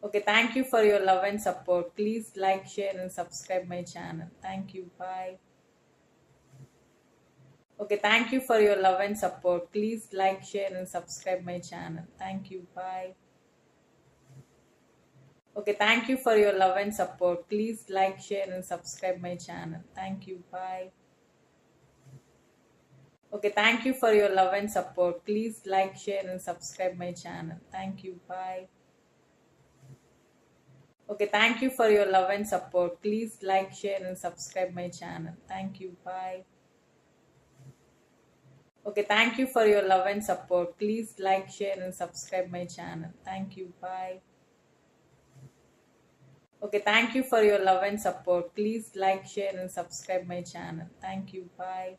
Okay, thank you for your love and support. Please like, share, and subscribe my channel. Thank you. Bye. Okay, thank you for your love and support. Please like, share, and subscribe my channel. Thank you. Bye. Okay, thank you for your love and support. Please like, share, and subscribe my channel. Thank you. Bye. Okay, thank you for your love and support. Please like, share, and subscribe my channel. Thank you. Bye. Okay, thank you for your love and support. Please like, share, and subscribe my channel. Thank you. Bye. Okay, thank you for your love and support. Please like, share, and subscribe my channel. Thank you. Bye. Okay, thank you for your love and support. Please like, share, and subscribe my channel. Thank you. Bye.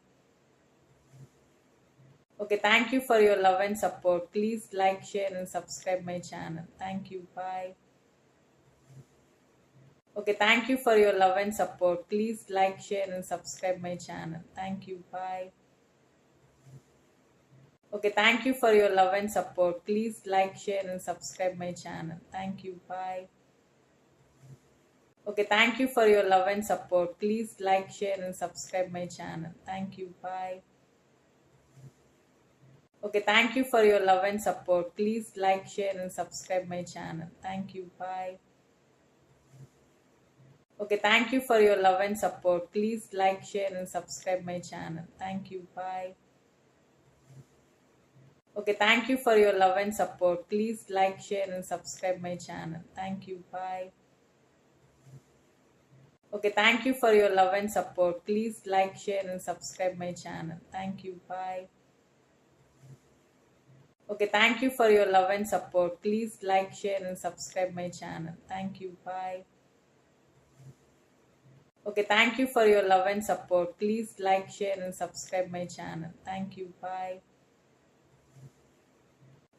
Okay, thank you for your love and support. Please like, share, and subscribe my channel. Thank you. Bye. Okay, thank you for your love and support. Please like, share, and subscribe my channel. Thank you. Bye. Okay, thank you for your love and support. Please like, share, and subscribe my channel. Thank you. Bye. Okay, thank you for your love and support. Please like, share, and subscribe my channel. Thank you. Bye. Okay, thank you for your love and support. Please like, share, and subscribe my channel. Thank you. Bye. Okay, thank you for your love and support. Please like, share, and subscribe my channel. Thank you. Bye. Okay, thank you for your love and support. Please like, share, and subscribe my channel. Thank you. Bye. Okay, thank you for your love and support. Please like, share, and subscribe my channel. Thank you. Bye. Okay, thank you for your love and support. Please like, share, and subscribe my channel. Thank you. Bye. Okay, thank you for your love and support. Please like, share, and subscribe my channel. Thank you. Bye.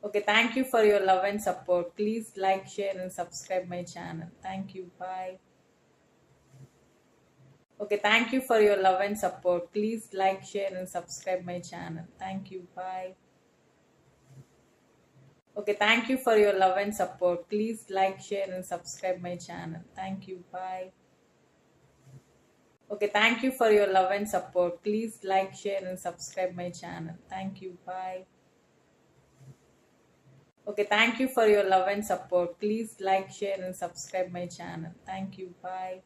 Okay, thank you for your love and support. Please like, share, and subscribe my channel. Thank you. Bye. Okay, thank you for your love and support. Please like, share, and subscribe my channel. Thank you. Bye. Okay, thank you for your love and support. Please like, share, and subscribe my channel. Thank you. Bye. Okay, thank you for your love and support. Please like, share, and subscribe my channel. Thank you. Bye. Okay, thank you for your love and support. Please like, share, and subscribe my channel. Thank you. Bye.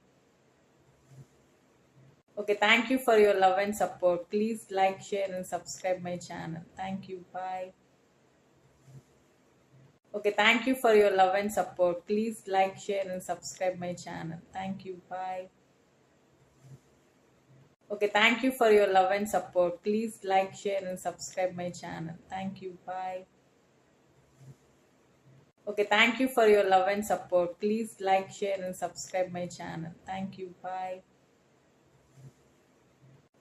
Okay, thank you for your love and support. Please like, share, and subscribe my channel. Thank you. Bye. Okay, thank you for your love and support. Please like, share, and subscribe my channel. Thank you. Bye. Okay, thank you for your love and support. Please like, share, and subscribe my channel. Thank you. Bye. Okay, thank you for your love and support. Please like, share, and subscribe my channel. Thank you. Bye.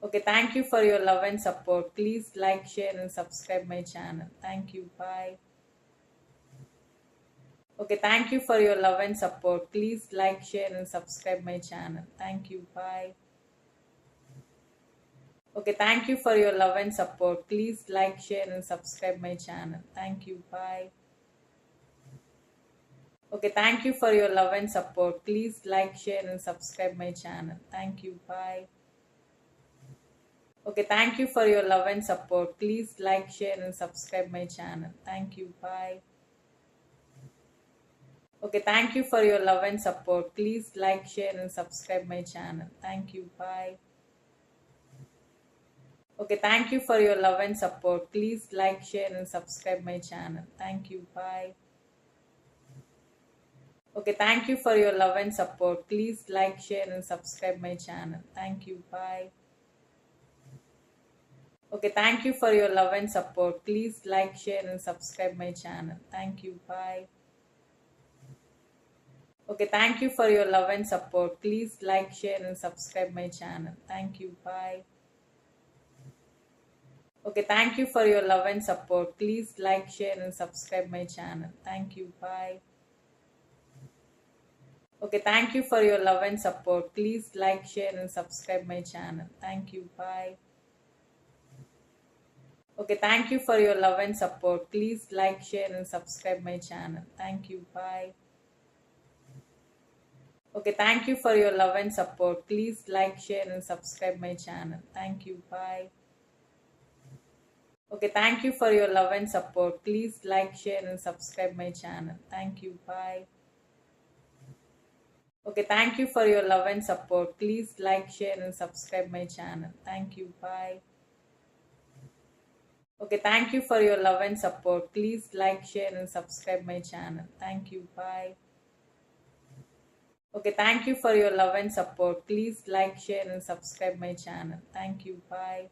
Okay, thank you for your love and support. Please like, share, and subscribe my channel. Thank you. Bye. Okay, thank you for your love and support. Please like, share, and subscribe my channel. Thank you. Bye. Okay, thank you for your love and support. Please like, share, and subscribe my channel. Thank you. Bye. Okay, thank you for your love and support. Please like, share, and subscribe my channel. Thank you. Bye. Okay, thank you for your love and support. Please like, share, and subscribe my channel. Thank you. Bye. Okay, thank you for your love and support. Please like, share, and subscribe my channel. Thank you. Bye. Okay, thank you for your love and support. Please like, share, and subscribe my channel. Thank you. Bye. Okay, thank you for your love and support. Please like, share, and subscribe my channel. Thank you. Bye. Okay, thank you for your love and support. Please like, share, and subscribe my channel. Thank you. Bye. Okay, thank you for your love and support. Please like, share, and subscribe my channel. Thank you. Bye. Okay, thank you for your love and support. Please like, share, and subscribe my channel. Thank you. Bye. Okay, thank you for your love and support. Please like, share, and subscribe my channel. Thank you. Bye. Okay, thank you for your love and support. Please like, share, and subscribe my channel. Thank you. Bye. Okay, thank you for your love and support. Please like, share, and subscribe my channel. Thank you. Bye. Okay, thank you for your love and support. Please like, share, and subscribe my channel. Thank you. Bye. Okay, thank you for your love and support. Please like, share, and subscribe my channel. Thank you. Bye. Okay, thank you for your love and support. Please like, share, and subscribe my channel. Thank you. Bye. Okay, thank you for your love and support. Please like, share, and subscribe my channel. Thank you. Bye.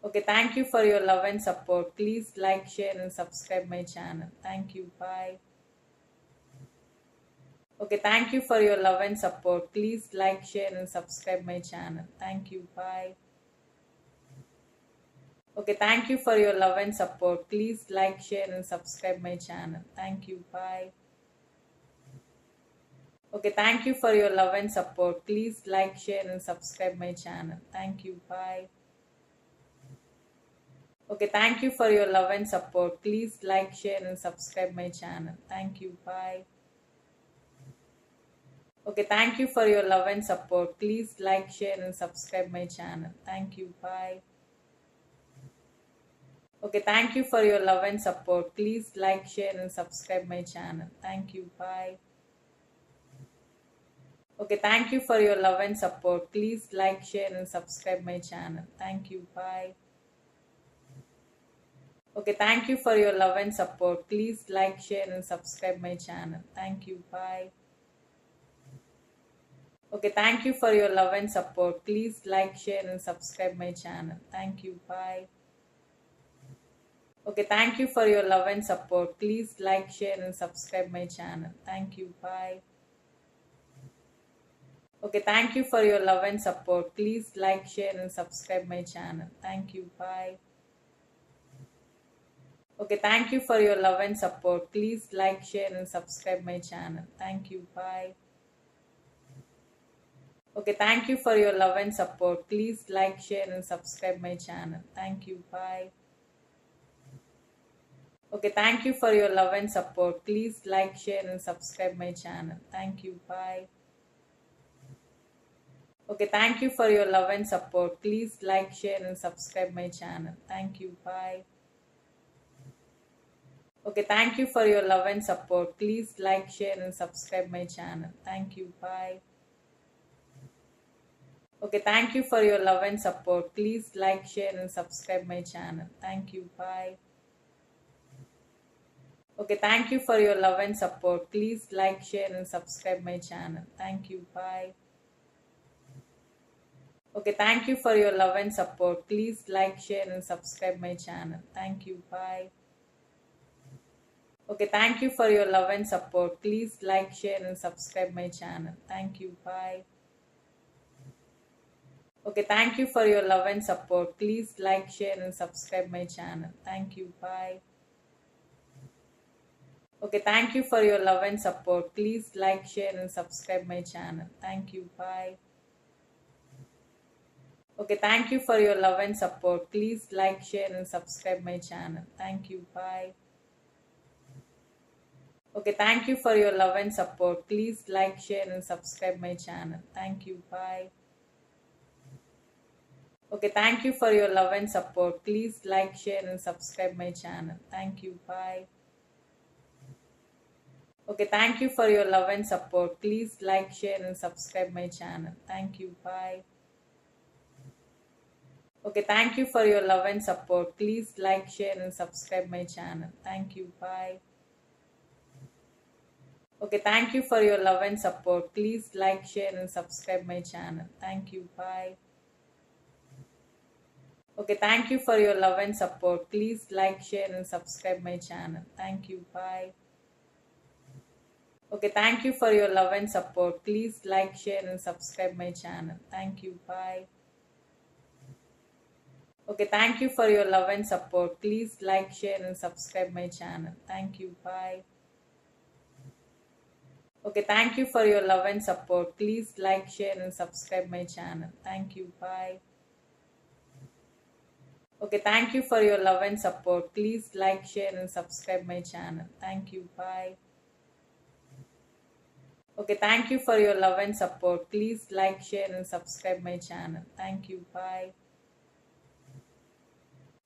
Okay, thank you for your love and support. Please like, share, and subscribe my channel. Thank you. Bye. Okay, thank you for your love and support. Please like, share, and subscribe my channel. Thank you. Bye. Okay, thank you for your love and support. Please like, share, and subscribe my channel. Thank you. Bye. Okay, thank you for your love and support. Please like, share, and subscribe my channel. Thank you. Bye. Okay, thank you for your love and support. Please like, share, and subscribe my channel. Thank you. Bye. Okay, thank you for your love and support. Please like, share, and subscribe my channel. Thank you. Bye. Okay, thank you for your love and support. Please like, share, and subscribe my channel. Thank you. Bye. Okay, thank you for your love and support. Please like, share, and subscribe my channel. Thank you. Bye. Okay, thank you for your love and support. Please like, share, and subscribe my channel. Thank you. Bye. Okay, thank you for your love and support. Please like, share, and subscribe my channel. Thank you. Bye. Okay, thank you for your love and support. Please like, share, and subscribe my channel. Thank you. Bye. Okay, thank you for your love and support. Please like, share, and subscribe my channel. Thank you. Bye. Okay, thank you for your love and support. Please like, share, and subscribe my channel. Thank you. Bye. Okay, thank you for your love and support. Please like, share, and subscribe my channel. Thank you. Bye. Okay, thank you for your love and support. Please like, share, and subscribe my channel. Thank you. Bye. Okay, thank you for your love and support. Please like, share, and subscribe my channel. Thank you. Bye. Okay, thank you for your love and support. Please like, share, and subscribe my channel. Thank you. Bye. Okay, thank you for your love and support. Please like, share, and subscribe my channel. Thank you. Bye. Okay, thank you for your love and support. Please like, share, and subscribe my channel. Thank you. Bye. Okay, thank you for your love and support. Please like, share, and subscribe my channel. Thank you. Bye. Okay, thank you for your love and support. Please like, share, and subscribe my channel. Thank you. Bye. Okay, thank you for your love and support. Please like, share, and subscribe my channel. Thank you. Bye. Okay, thank you for your love and support. Please like, share, and subscribe my channel. Thank you. Bye. Okay, thank you for your love and support. Please like, share, and subscribe my channel. Thank you. Bye. Okay, thank you for your love and support. Please like, share, and subscribe my channel. Thank you. Bye. Okay, thank you for your love and support. Please like, share, and subscribe my channel. Thank you. Bye. Okay, thank you for your love and support. Please like, share, and subscribe my channel. Thank you. Bye. Okay, thank you for your love and support. Please like, share, and subscribe my channel. Thank you. Bye. Okay, thank you for your love and support. Please like, share, and subscribe my channel. Thank you. Bye. Okay, thank you for your love and support. Please like, share, and subscribe my channel. Thank you. Bye. Okay, thank you for your love and support. Please like, share, and subscribe my channel. Thank you. Bye. Okay, thank you for your love and support. Please like, share, and subscribe my channel. Thank you. Bye. Okay, thank you for your love and support. Please like, share, and subscribe my channel. Thank you. Bye. Okay, thank you for your love and support. Please like, share, and subscribe my channel. Thank you. Bye. Okay, thank you for your love and support. Please like, share, and subscribe my channel. Thank you. Bye.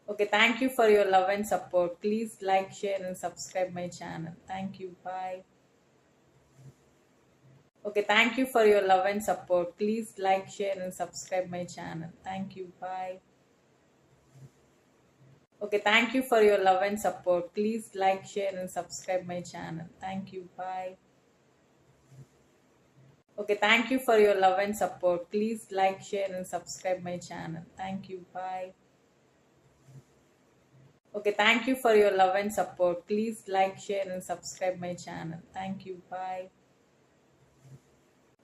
Okay, thank you for your love and support. Please like, share, and subscribe my channel. Thank you. Bye. Okay, thank you for your love and support. Please like, share, and subscribe my channel. Thank you. Bye. Okay, thank you for your love and support. Please like, share, and subscribe my channel. Thank you. Bye. Okay, thank you for your love and support. Please like, share, and subscribe my channel. Thank you. Bye. Okay, thank you for your love and support. Please like, share, and subscribe my channel. Thank you. Bye.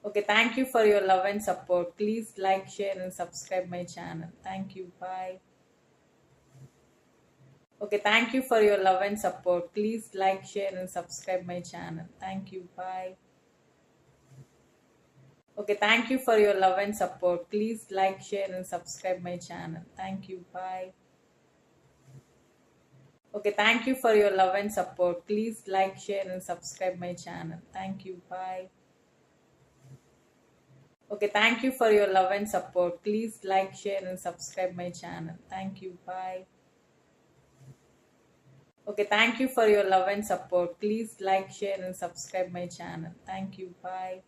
Okay, thank you for your love and support. Please like, share, and subscribe my channel. Thank you. Bye. Okay, thank you for your love and support. Please like, share, and subscribe my channel. Thank you. Bye. Okay, thank you for your love and support. Please like, share, and subscribe my channel. Thank you. Bye. Okay, thank you for your love and support. Please like, share, and subscribe my channel. Thank you. Bye. Okay, thank you for your love and support. Please like, share, and subscribe my channel. Thank you. Bye. Okay, thank you for your love and support. Please like, share, and subscribe my channel. Thank you. Bye.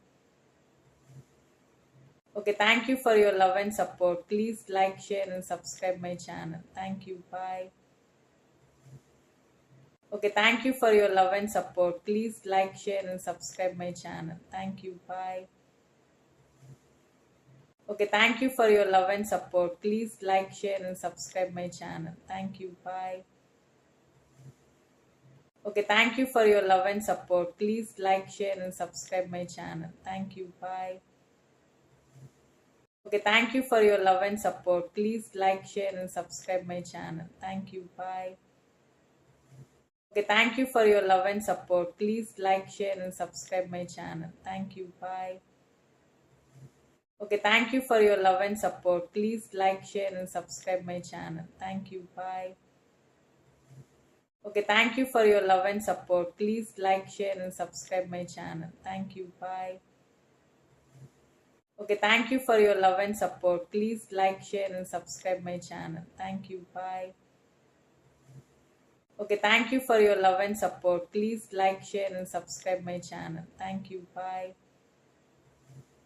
Okay, thank you for your love and support. Please like, share, and subscribe my channel. Thank you. Bye. Okay, thank you for your love and support. Please like, share, and subscribe my channel. Thank you. Bye. Okay, thank you for your love and support. Please like, share, and subscribe my channel. Thank you. Bye. Okay, thank you for your love and support. Please like, share, and subscribe my channel. Thank you. Bye. Okay, thank you for your love and support. Please like, share, and subscribe my channel. Thank you. Bye. Okay, thank you for your love and support. Please like, share, and subscribe my channel. Thank you. Bye. Okay, thank you for your love and support. Please like, share, and subscribe my channel. Thank you. Bye. Okay, thank you for your love and support. Please like, share, and subscribe my channel. Thank you. Bye. Okay, thank you for your love and support. Please like, share, and subscribe my channel. Thank you. Bye. Okay, thank you for your love and support. Please like, share, and subscribe my channel. Thank you. Bye. Okay, thank you for your love and support. Please like, share, and subscribe my channel. Thank you. Bye. Okay, thank you for your love and support. Please like, share, and subscribe my channel. Thank you. Bye. Okay, thank you for your love and support. Please like, share, and subscribe my channel. Thank you. Bye. Okay, thank you for your love and support. Please like, share, and subscribe my channel. Thank you. Bye. Okay, thank you for your love and support. Please like, share, and subscribe my channel. Thank you. Bye. Okay, thank you for your love and support. Please like, share, and subscribe my channel. Thank you. Bye.